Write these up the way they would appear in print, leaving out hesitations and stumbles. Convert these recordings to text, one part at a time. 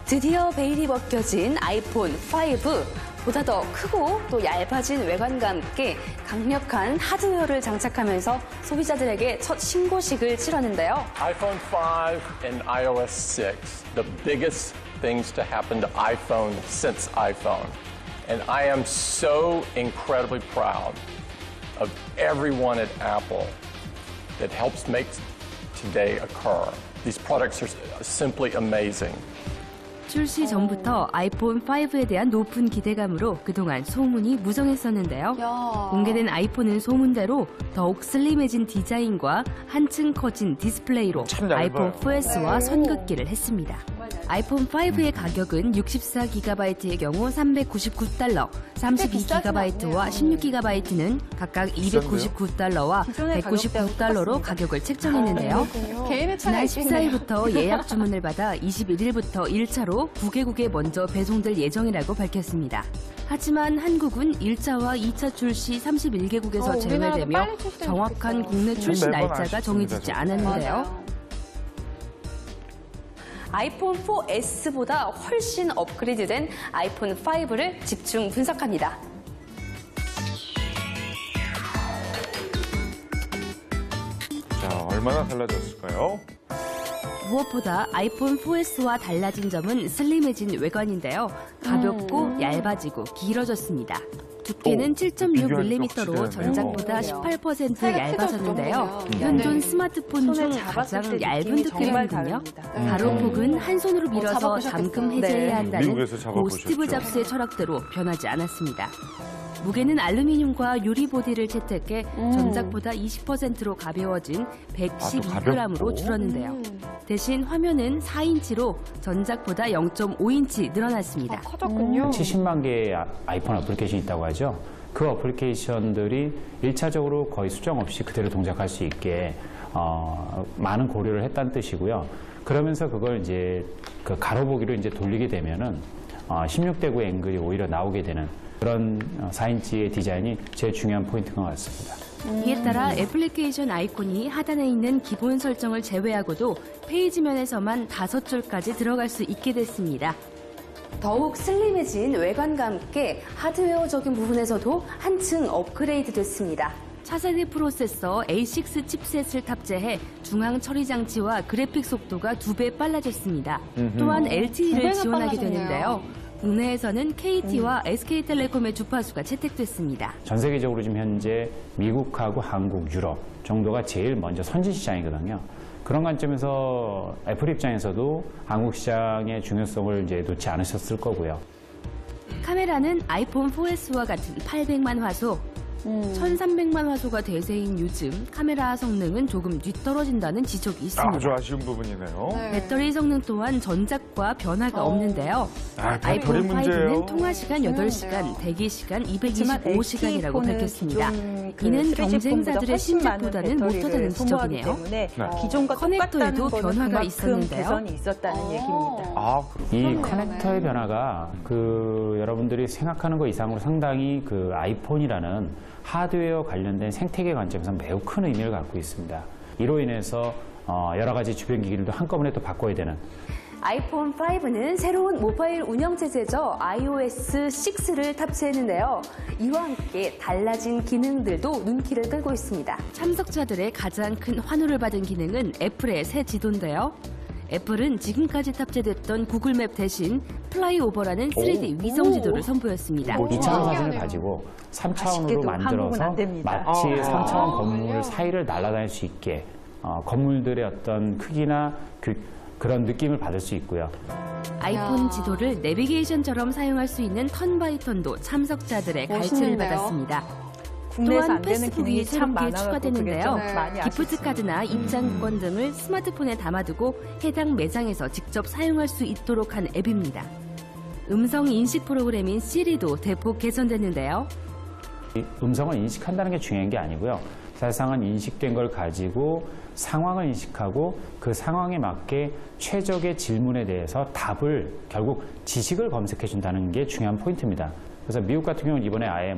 드디어 베일이 벗겨진 아이폰 5. 보다 더 크고 또 얇아진 외관과 함께 강력한 하드웨어를 장착하면서 소비자들에게 첫 신고식을 치렀는데요. iPhone 5 and iOS 6, the biggest things to happen to iPhone since iPhone. And I am so incredibly proud of everyone at Apple that helps make today occur. These products are simply amazing. 출시 전부터 아이폰 5에 대한 높은 기대감으로 그동안 소문이 무성했었는데요. 공개된 아이폰은 소문대로 더욱 슬림해진 디자인과 한층 커진 디스플레이로 아이폰 4S와 선긋기를 했습니다. 아이폰 5의 가격은 64GB의 경우 $399, 32GB와 16GB는 각각 $299와 $199로 가격을 책정했는데요. 지난 14일부터 예약 주문을 받아 21일부터 1차로 9개국에 먼저 배송될 예정이라고 밝혔습니다. 하지만 한국은 1차와 2차 출시 31개국에서 제외되며 정확한 국내 출시 날짜가 정해지지 않았는데요. 아이폰 4S보다 훨씬 업그레이드된 아이폰 5를 집중 분석합니다. 자, 얼마나 달라졌을까요? 무엇보다 아이폰 4S와 달라진 점은 슬림해진 외관인데요. 가볍고 얇아지고 길어졌습니다. 두께는 7.6mm로 전작보다 18% 얇아졌는데요. 현존 스마트폰 중 가장 얇은 두께라는군요. 가로폭은 한 손으로 밀어서 잠금 해제해야 한다는 고 스티브 잡스의 철학대로 변하지 않았습니다. 무게는 알루미늄과 유리 보디를 채택해 전작보다 20%로 가벼워진 112g으로 줄었는데요. 대신 화면은 4인치로 전작보다 0.5인치 늘어났습니다. 커졌군요. 70만 개의 아이폰 어플리케이션이 있다고 하죠. 그 어플리케이션들이 1차적으로 거의 수정 없이 그대로 동작할 수 있게 많은 고려를 했다는 뜻이고요. 그러면서 그걸 이제 그 가로보기로 이제 돌리게 되면은 16대 9 앵글이 오히려 나오게 되는 그런 4인치의 디자인이 제일 중요한 포인트인 것 같습니다. 이에 따라 애플리케이션 아이콘이 하단에 있는 기본 설정을 제외하고도 페이지면에서만 5줄까지 들어갈 수 있게 됐습니다. 더욱 슬림해진 외관과 함께 하드웨어적인 부분에서도 한층 업그레이드 됐습니다. 차세대 프로세서 A6 칩셋을 탑재해 중앙 처리 장치와 그래픽 속도가 2배 빨라졌습니다. 또한 LTE를 지원하게 되는데요. 국내에서는 KT와 SK텔레콤의 주파수가 채택됐습니다. 전 세계적으로 지금 현재 미국하고 한국, 유럽 정도가 제일 먼저 선진 시장이거든요. 그런 관점에서 애플 입장에서도 한국 시장의 중요성을 이제 놓지 않으셨을 거고요. 카메라는 아이폰 4S와 같은 800만 화소, 1300만 화소가 대세인 요즘 카메라 성능은 조금 뒤떨어진다는 지적이 있습니다. 아주 아쉬운 부분이네요. 배터리 성능 또한 전작과 변화가 없는데요. 배터리 아이폰 문제예요. 5는 통화시간 8시간, 대기시간 225시간이라고 밝혔습니다. 이는 경쟁자들의 신작보다는 못하다는 지적이네요. 기존과 커넥터에도 똑같다는 변화가 그만큼 있었는데요. 개선이 있었다는 얘기입니다. 이 커넥터의 변화가 여러분들이 생각하는 것 이상으로 상당히 그 아이폰이라는 하드웨어 관련된 생태계 관점에서 매우 큰 의미를 갖고 있습니다. 이로 인해서 여러 가지 주변 기기들도 한꺼번에 또 바꿔야 되는. 아이폰 5는 새로운 모바일 운영체제죠. iOS 6를 탑재했는데요. 이와 함께 달라진 기능들도 눈길을 끌고 있습니다. 참석자들의 가장 큰 환호를 받은 기능은 애플의 새 지도인데요. 애플은 지금까지 탑재됐던 구글맵 대신 플라이오버라는 3D 위성 지도를 선보였습니다. 2차원 사진을 가지고 3차원으로 만들어서 마치 3차원 건물 사이를 날아다닐 수 있게 건물들의 어떤 크기나 그런 느낌을 받을 수 있고요. 아이폰 지도를 내비게이션처럼 사용할 수 있는 턴바이턴도 참석자들의 갈채를 받았습니다. 또한 페이스북이 새롭게 추가되는데요. 기프트 카드나 입장권 등을 스마트폰에 담아두고 해당 매장에서 직접 사용할 수 있도록 한 앱입니다. 음성 인식 프로그램인 시리도 대폭 개선됐는데요. 음성을 인식한다는 게 중요한 게 아니고요. 사실상은 인식된 걸 가지고 상황을 인식하고 그 상황에 맞게 최적의 질문에 대해서 답을 결국 지식을 검색해 준다는 게 중요한 포인트입니다. 그래서 미국 같은 경우는 이번에 아예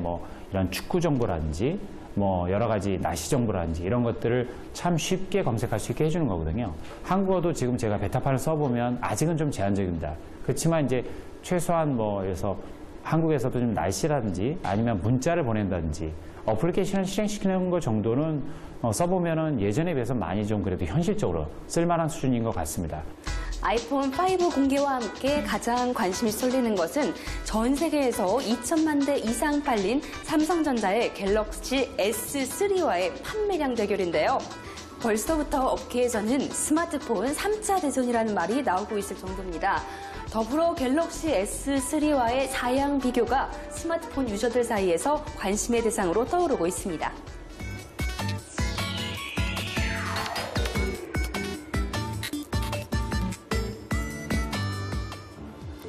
이런 축구 정보라든지 뭐 여러 가지 날씨 정보라든지 이런 것들을 참 쉽게 검색할 수 있게 해주는 거거든요. 한국어도 지금 제가 베타판을 써보면 아직은 좀 제한적입니다. 그렇지만 이제 최소한 뭐 그래서 한국에서도 좀 날씨라든지 아니면 문자를 보낸다든지 어플리케이션을 실행시키는 것 정도는 써보면은 예전에 비해서 많이 좀 그래도 현실적으로 쓸만한 수준인 것 같습니다. 아이폰 5 공개와 함께 가장 관심이 쏠리는 것은 전 세계에서 2천만 대 이상 팔린 삼성전자의 갤럭시 S3와의 판매량 대결인데요. 벌써부터 업계에서는 스마트폰 3차 대전이라는 말이 나오고 있을 정도입니다. 더불어 갤럭시 S3와의 사양 비교가 스마트폰 유저들 사이에서 관심의 대상으로 떠오르고 있습니다.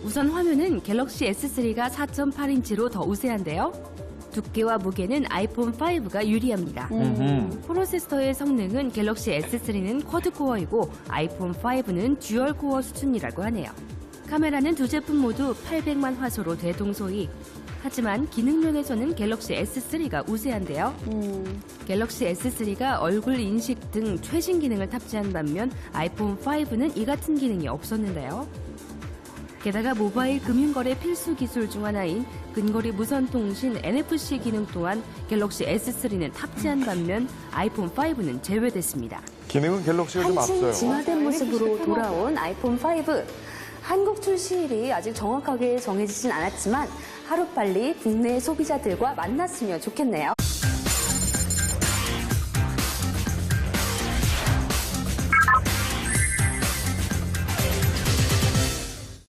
우선 화면은 갤럭시 S3가 4.8인치로 더 우세한데요. 두께와 무게는 아이폰 5가 유리합니다. 프로세서의 성능은 갤럭시 S3는 쿼드코어이고 아이폰 5는 듀얼코어 수준이라고 하네요. 카메라는 두 제품 모두 800만 화소로 대동소이. 하지만 기능면에서는 갤럭시 S3가 우세한데요. 갤럭시 S3가 얼굴 인식 등 최신 기능을 탑재한 반면 아이폰 5는 이 같은 기능이 없었는데요. 게다가 모바일 금융거래 필수 기술 중 하나인 근거리 무선통신 NFC 기능 또한 갤럭시 S3는 탑재한 반면 아이폰 5는 제외됐습니다. 기능은 갤럭시가 좀 한층 앞서요. 진화된 모습으로 돌아온 아이폰 5. 한국 출시일이 아직 정확하게 정해지진 않았지만 하루빨리 국내 소비자들과 만났으면 좋겠네요.